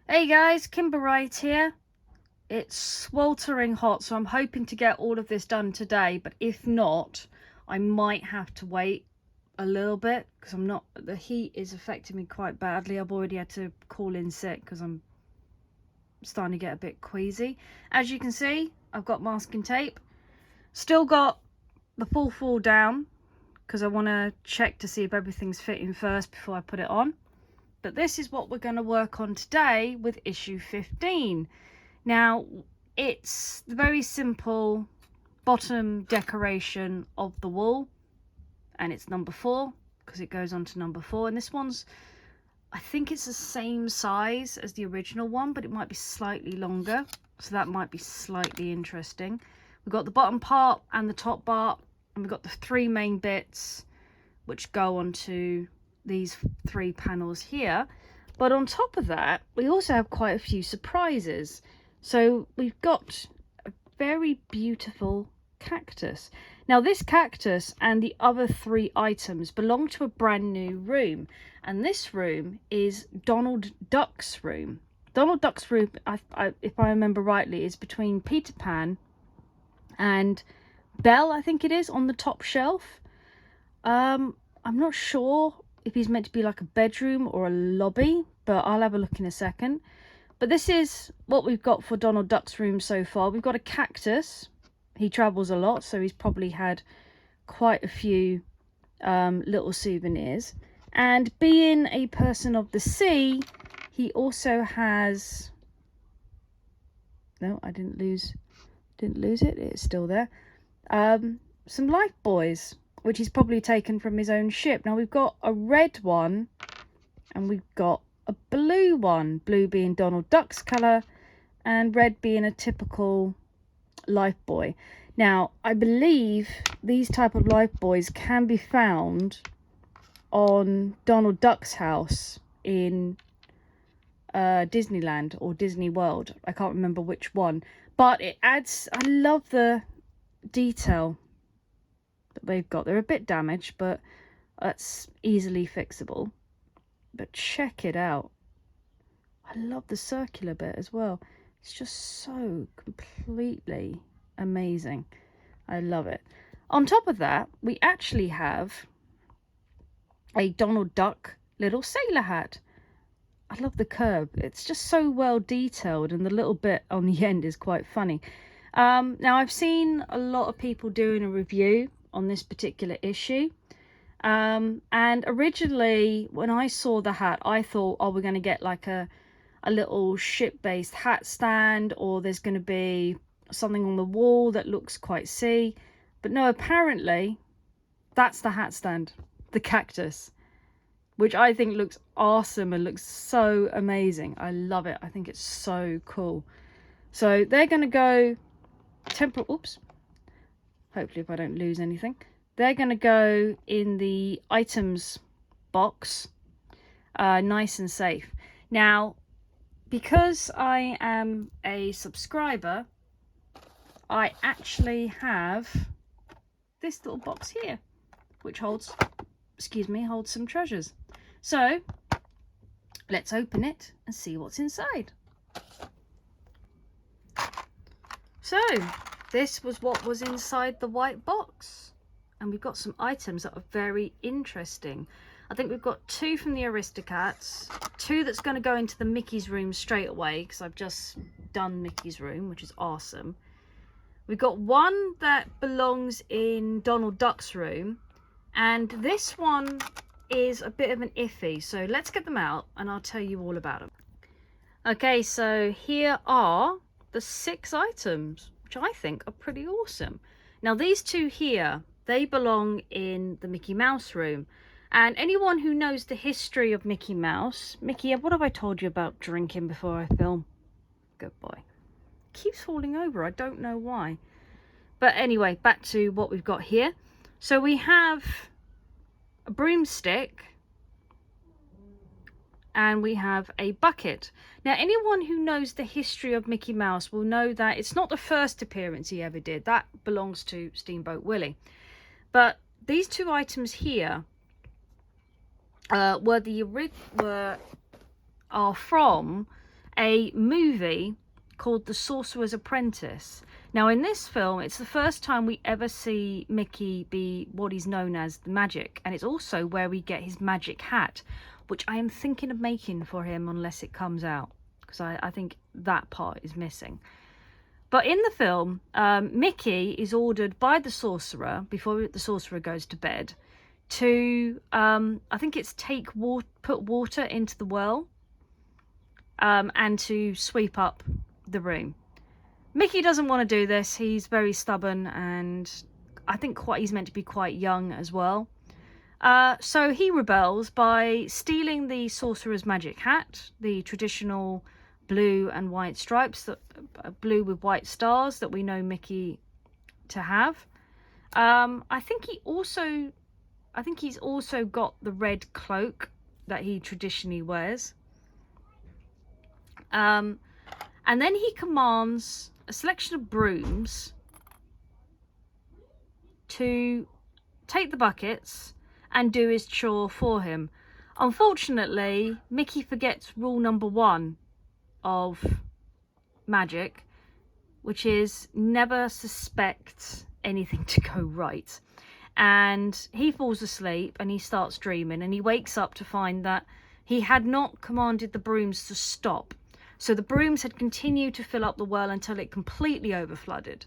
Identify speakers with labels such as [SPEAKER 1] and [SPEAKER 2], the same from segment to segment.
[SPEAKER 1] Hey guys, Kimber Wright here. It's sweltering hot, so I'm hoping to get all of this done today, but if not, I might have to wait a little bit because the heat is affecting me quite badly. I've already had to call in sick because I'm starting to get a bit queasy. As you can see, I've got masking tape. Still got the full fall down because I want to check to see if everything's fitting first before I put it on. But this is what we're going to work on today with issue 15. Now, it's the very simple bottom decoration of the wall, and it's number 4 because it goes on to number 4. And this one's, I think it's the same size as the original one, but it might be slightly longer, so that might be slightly interesting. We've got the bottom part and the top part, and we've got the 3 main bits which go onto these 3 panels here. But on top of that, we also have quite a few surprises. So we've got a very beautiful cactus. Now this cactus and the other 3 items belong to a brand new room, and this room is Donald Duck's room. Donald Duck's room, if I remember rightly, is between Peter Pan and Belle, I think it is, on the top shelf. I'm not sure if he's meant to be like a bedroom or a lobby, but I'll have a look in a second. But this is what we've got for Donald Duck's room so far. We've got a cactus. He travels a lot, so he's probably had quite a few little souvenirs. And being a person of the sea, he also has... No, I didn't lose it. It's still there. Some life buoys, which he's probably taken from his own ship. Now we've got a red one and we've got a blue one, blue being Donald Duck's colour and red being a typical life buoy. Now I believe these type of life buoys can be found on Donald Duck's house in Disneyland or Disney World. I can't remember which one, but it adds, I love the detail that they've got. They're a bit damaged, but that's easily fixable. But check it out. I love the circular bit as well. It's just so completely amazing. I love it. On top of that, we actually have a Donald Duck little sailor hat. I love the curve. It's just so well detailed, and the little bit on the end is quite funny. Now I've seen a lot of people doing a review on this particular issue, and originally when I saw the hat I thought, oh, we're going to get like a little ship-based hat stand, or there's going to be something on the wall that looks quite sea. But no, apparently that's the hat stand, the cactus, which I think looks awesome and looks so amazing. I love it. I think it's so cool. So they're going to go oops, hopefully if I don't lose anything, they're going to go in the items box, nice and safe. Now, because I am a subscriber, I actually have this little box here, which holds some treasures. So let's open it and see what's inside. So this was what was inside the white box, and we've got some items that are very interesting. I think we've got 2 from the Aristocats, 2 that's going to go into the Mickey's room straight away because I've just done Mickey's room, which is awesome. We've got 1 that belongs in Donald Duck's room, and this one is a bit of an iffy, so let's get them out and I'll tell you all about them. Okay, so here are the 6 items, which I think are pretty awesome. Now these 2 here, they belong in the Mickey Mouse room, and anyone who knows the history of Mickey Mouse, Mickey, what have I told you about drinking before I film? Good boy. Keeps falling over, I don't know why. But anyway, back to what we've got here. So we have a broomstick and we have a bucket. Now anyone who knows the history of Mickey Mouse will know that it's not the first appearance he ever did. That belongs to Steamboat Willie. But these 2 items here are from a movie called The Sorcerer's Apprentice. Now in this film, it's the first time we ever see Mickey be what he's known as the magic, and it's also where we get his magic hat, which I am thinking of making for him unless it comes out, because I think that part is missing. But in the film, Mickey is ordered by the sorcerer, before the sorcerer goes to bed, to, I think it's put water into the well, and to sweep up the room. Mickey doesn't want to do this. He's very stubborn, and I think he's meant to be quite young as well. So he rebels by stealing the sorcerer's magic hat, the traditional blue and white stripes, blue with white stars that we know Mickey to have. I think he's also got the red cloak that he traditionally wears. And then he commands a selection of brooms to take the buckets and do his chore for him. Unfortunately, Mickey forgets rule number 1 of magic, which is never suspect anything to go right. And he falls asleep and he starts dreaming, and he wakes up to find that he had not commanded the brooms to stop. So the brooms had continued to fill up the well until it completely overflooded.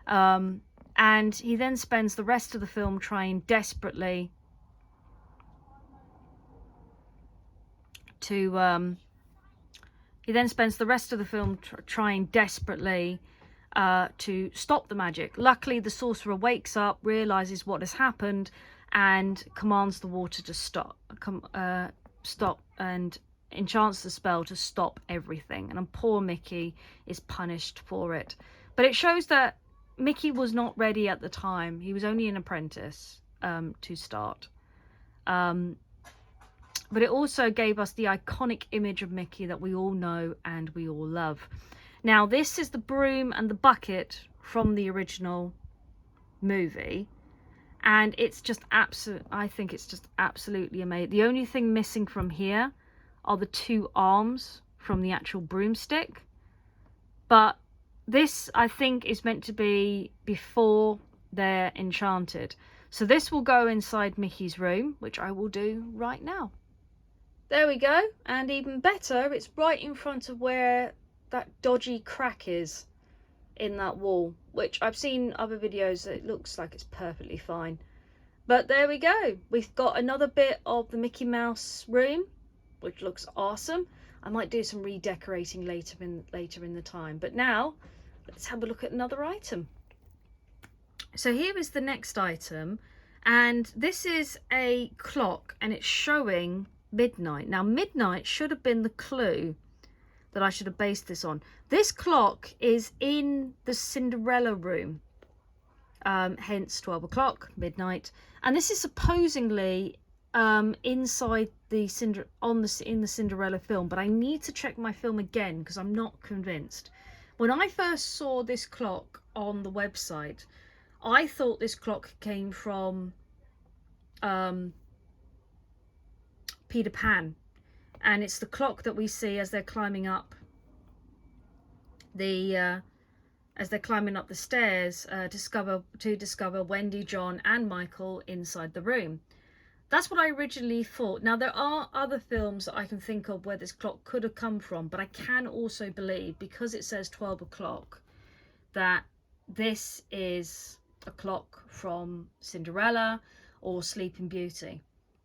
[SPEAKER 1] And he then spends the rest of the film trying desperately to stop the magic. Luckily, the sorcerer wakes up, realizes what has happened, and commands the water to stop and enchants the spell to stop everything. And poor Mickey is punished for it. But it shows that Mickey was not ready at the time. He was only an apprentice to start. But it also gave us the iconic image of Mickey that we all know and we all love. Now, this is the broom and the bucket from the original movie. And it's just I think it's just absolutely amazing. The only thing missing from here are the 2 arms from the actual broomstick. But this, I think, is meant to be before they're enchanted. So this will go inside Mickey's room, which I will do right now. There we go. And even better, it's right in front of where that dodgy crack is in that wall, which I've seen other videos that it looks like it's perfectly fine. But there we go. We've got another bit of the Mickey Mouse room, which looks awesome. I might do some redecorating later in the time. But now, let's have a look at another item. So here is the next item, and this is a clock, and it's showing midnight. Now, midnight should have been the clue that I should have based this on. This clock is in the Cinderella room, hence 12 o'clock, midnight. And this is supposedly inside in the Cinderella film, but I need to check my film again because I'm not convinced. When I first saw this clock on the website, I thought this clock came from Peter Pan, and it's the clock that we see as they're climbing up the stairs to discover Wendy, John, and Michael inside the room. That's what I originally thought. Now, there are other films that I can think of where this clock could have come from, but I can also believe, because it says 12 o'clock, that this is a clock from Cinderella or Sleeping Beauty.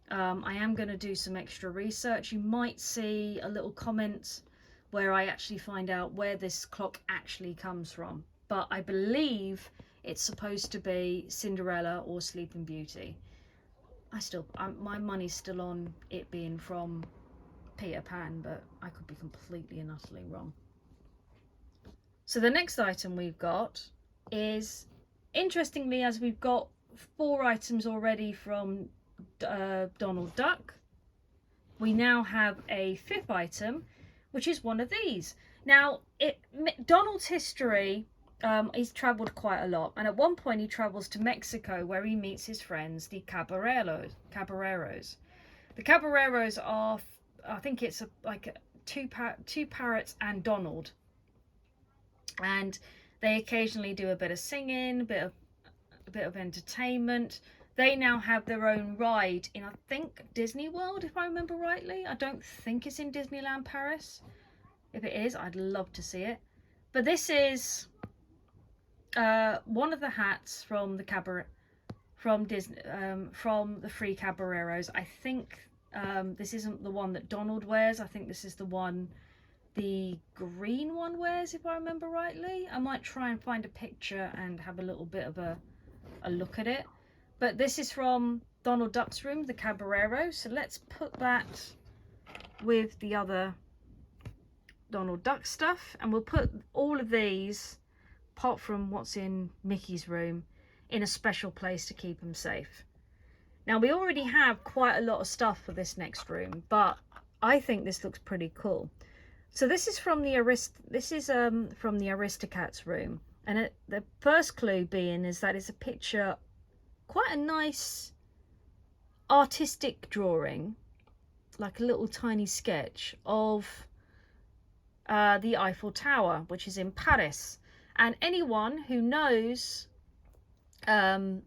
[SPEAKER 1] I am going to do some extra research. You might see a little comment where I actually find out where this clock actually comes from. But I believe it's supposed to be Cinderella or Sleeping Beauty. My money's still on it being from Peter Pan, but I could be completely and utterly wrong. So the next item we've got is, interestingly, as we've got 4 items already from Donald Duck, we now have a 5th item, which is one of these. Now, Donald's history, he's travelled quite a lot, and at one point he travels to Mexico where he meets his friends, the caballeros. The caballeros are, I think it's like two parrots and Donald, and they occasionally do a bit of singing, a bit of entertainment. They now have their own ride in, I think, Disney World, if I remember rightly. I don't think it's in Disneyland Paris. If it is, I'd love to see it. But this is one of the hats from the cabaret, from Disney, from the Three Caballeros. I think this isn't the one that Donald wears. I think this is the one the green one wears, if I remember rightly. I might try and find a picture and have a little bit of a look at it. But this is from Donald Duck's room, the Caballero. So let's put that with the other Donald Duck stuff, and we'll put all of these, apart from what's in Mickey's room, in a special place to keep them safe. Now, we already have quite a lot of stuff for this next room, but I think this looks pretty cool. So this is from the Aristocats room, and the first clue being is that it's a picture, quite a nice artistic drawing, like a little tiny sketch of the Eiffel Tower, which is in Paris. And anyone who knows of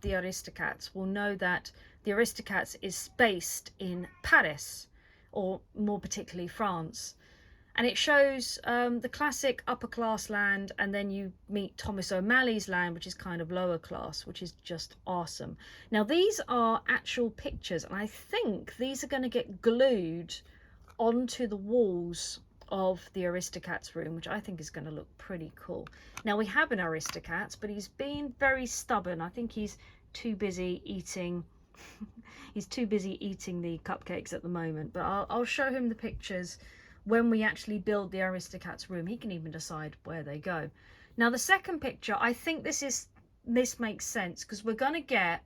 [SPEAKER 1] the Aristocats will know that the Aristocats is based in Paris, or more particularly France. And it shows the classic upper class land, and then you meet Thomas O'Malley's land, which is kind of lower class, which is just awesome. Now, these are actual pictures, and I think these are going to get glued onto the walls of the Aristocats room, which I think is going to look pretty cool. Now, we have an Aristocats, but he's being very stubborn. I think he's too busy eating he's too busy eating the cupcakes at the moment, but I'll show him the pictures when we actually build the Aristocats room. He can even decide where they go. Now, the second picture, I think this makes sense, because we're going to get,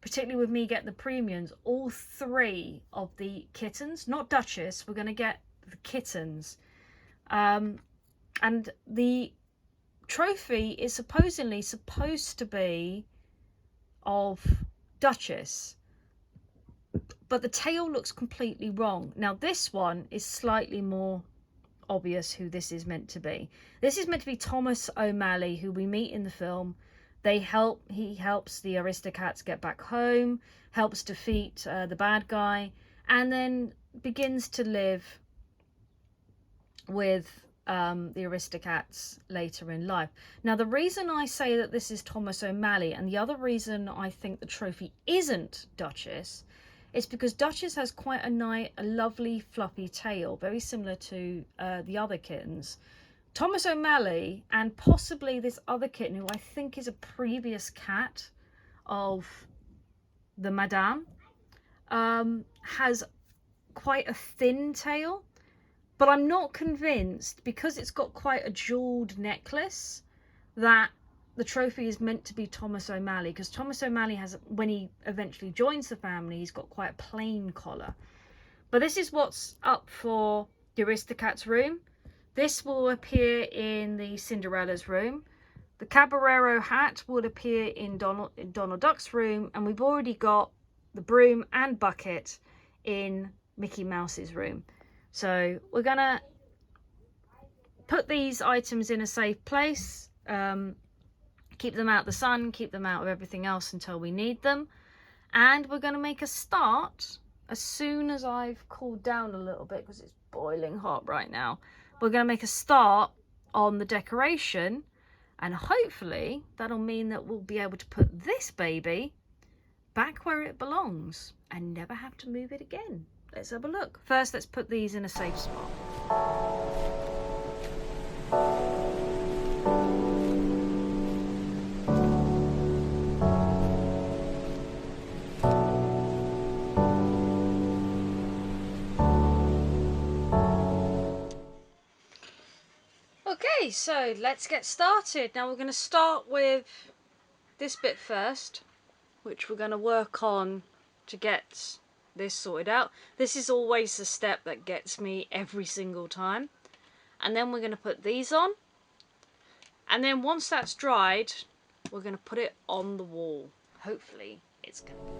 [SPEAKER 1] particularly with me getting the premiums, all three of the kittens, not Duchess. We're going to get the kittens. And the trophy is supposedly supposed to be of Duchess, but the tail looks completely wrong. Now, this one is slightly more obvious who this is meant to be. This is meant to be Thomas O'Malley, who we meet in the film. He helps the Aristocats get back home, helps defeat the bad guy, and then begins to live with the Aristocats later in life. Now, the reason I say that this is Thomas O'Malley, and the other reason I think the trophy isn't Duchess, is because Duchess has quite a lovely fluffy tail, very similar to the other kittens. Thomas O'Malley, and possibly this other kitten, who I think is a previous cat of the Madame, has quite a thin tail. But I'm not convinced, because it's got quite a jewelled necklace, that the trophy is meant to be Thomas O'Malley. Because Thomas O'Malley has, when he eventually joins the family, he's got quite a plain collar. But this is what's up for the Aristocats room. This will appear in the Cinderella's room. The Caballero hat will appear in Donald Duck's room. And we've already got the broom and bucket in Mickey Mouse's room. So we're going to put these items in a safe place, keep them out of the sun, keep them out of everything else until we need them. And we're going to make a start as soon as I've cooled down a little bit, because it's boiling hot right now. We're going to make a start on the decoration, and hopefully that'll mean that we'll be able to put this baby back where it belongs and never have to move it again. Let's have a look. First, let's put these in a safe spot. Okay, so let's get started. Now we're going to start with this bit first, which we're going to work on to get this sorted out. This is always the step that gets me every single time. And then we're going to put these on, and then once that's dried, we're going to put it on the wall. Hopefully it's going to be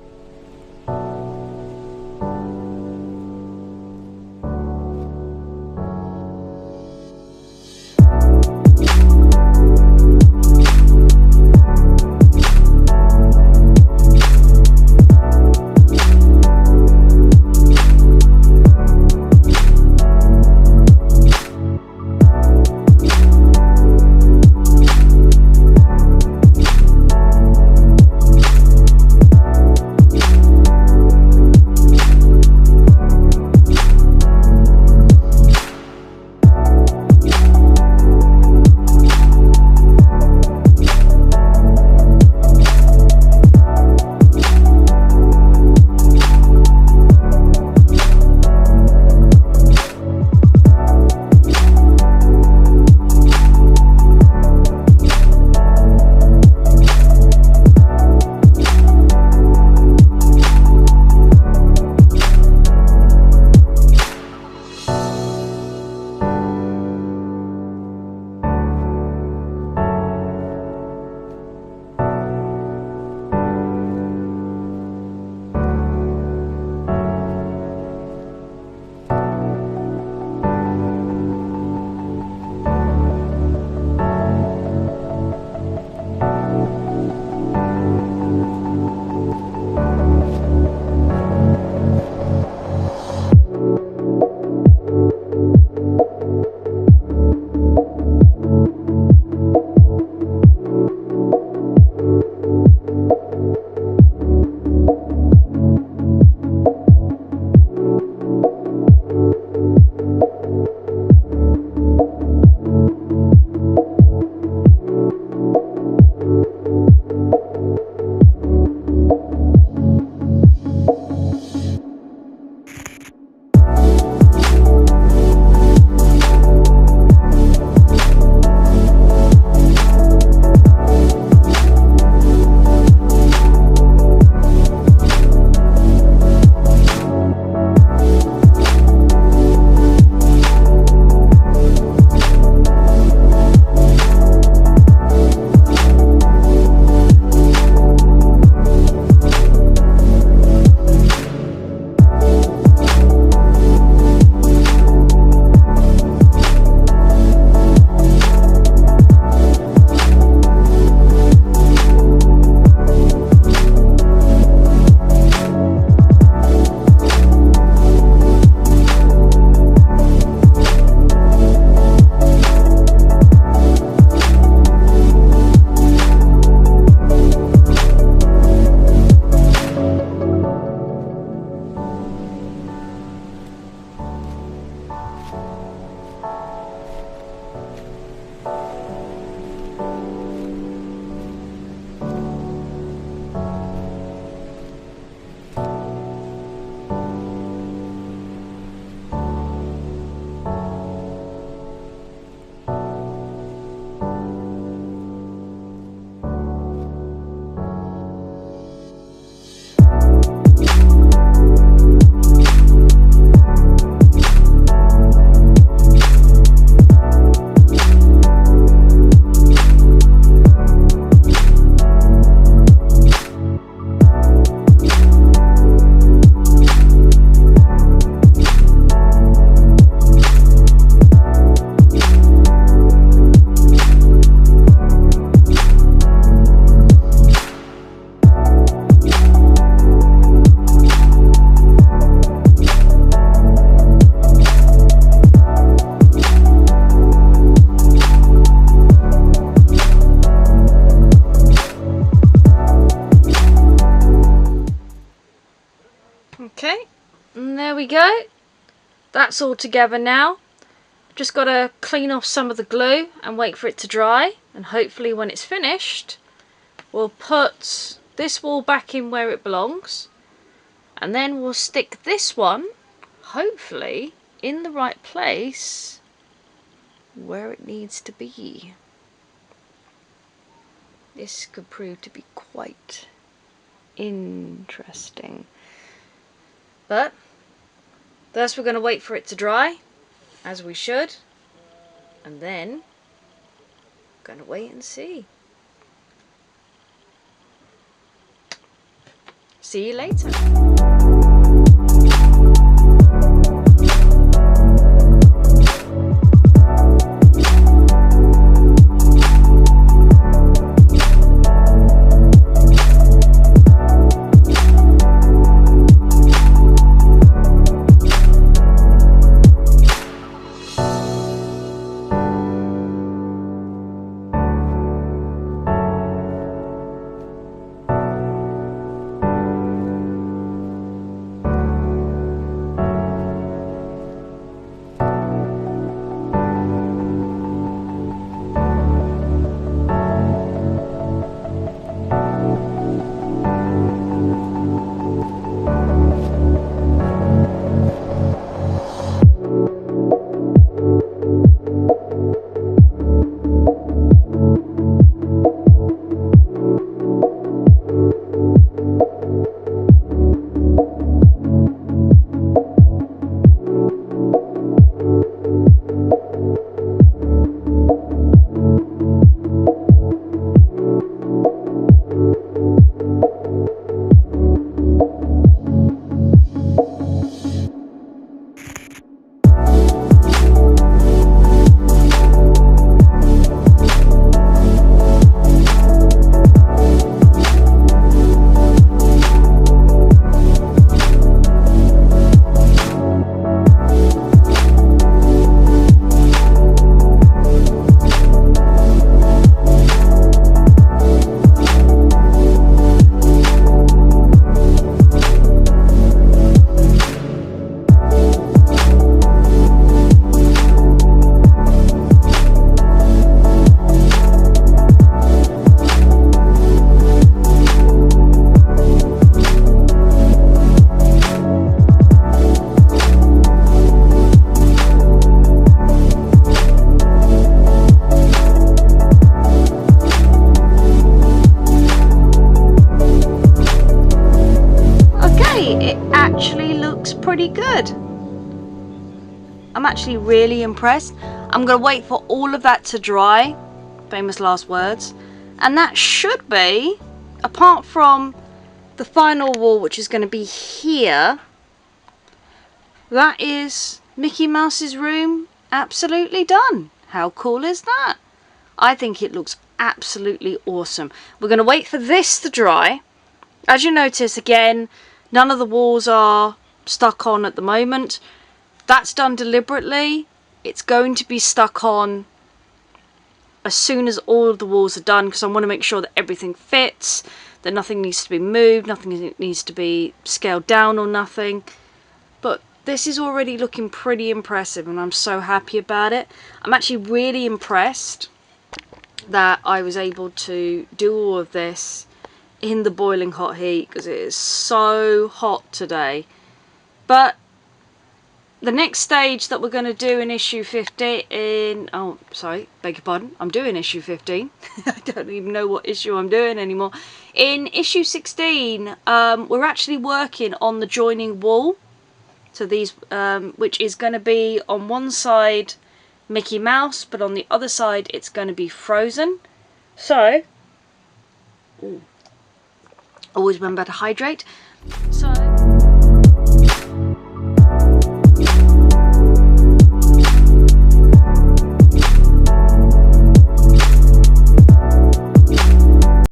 [SPEAKER 1] Okay, and there we go. That's all together now. Just got to clean off some of the glue and wait for it to dry, and hopefully when it's finished we'll put this wall back in where it belongs, and then we'll stick this one hopefully in the right place where it needs to be. This could prove to be quite interesting, but first we're going to wait for it to dry, as we should, and then we're going to wait and see. See you later. Pretty good. I'm actually really impressed. I'm going to wait for all of that to dry, famous last words, and that should be, apart from the final wall which is going to be here, that is Mickey Mouse's room absolutely done. How cool is that? I think it looks absolutely awesome. We're going to wait for this to dry. As you notice, again, none of the walls are stuck on at the moment. That's done deliberately. It's going to be stuck on as soon as all of the walls are done, because I want to make sure that everything fits, that nothing needs to be moved, nothing needs to be scaled down or nothing. But this is already looking pretty impressive and I'm so happy about it. I'm actually really impressed that I was able to do all of this in the boiling hot heat, because it is so hot today. But the next stage that we're going to do in issue 15... Oh, sorry, beg your pardon. I'm doing issue 15. I don't even know what issue I'm doing anymore. In issue 16, we're actually working on the joining wall. So these, which is going to be on one side Mickey Mouse, but on the other side it's going to be Frozen. So, always remember to hydrate. So...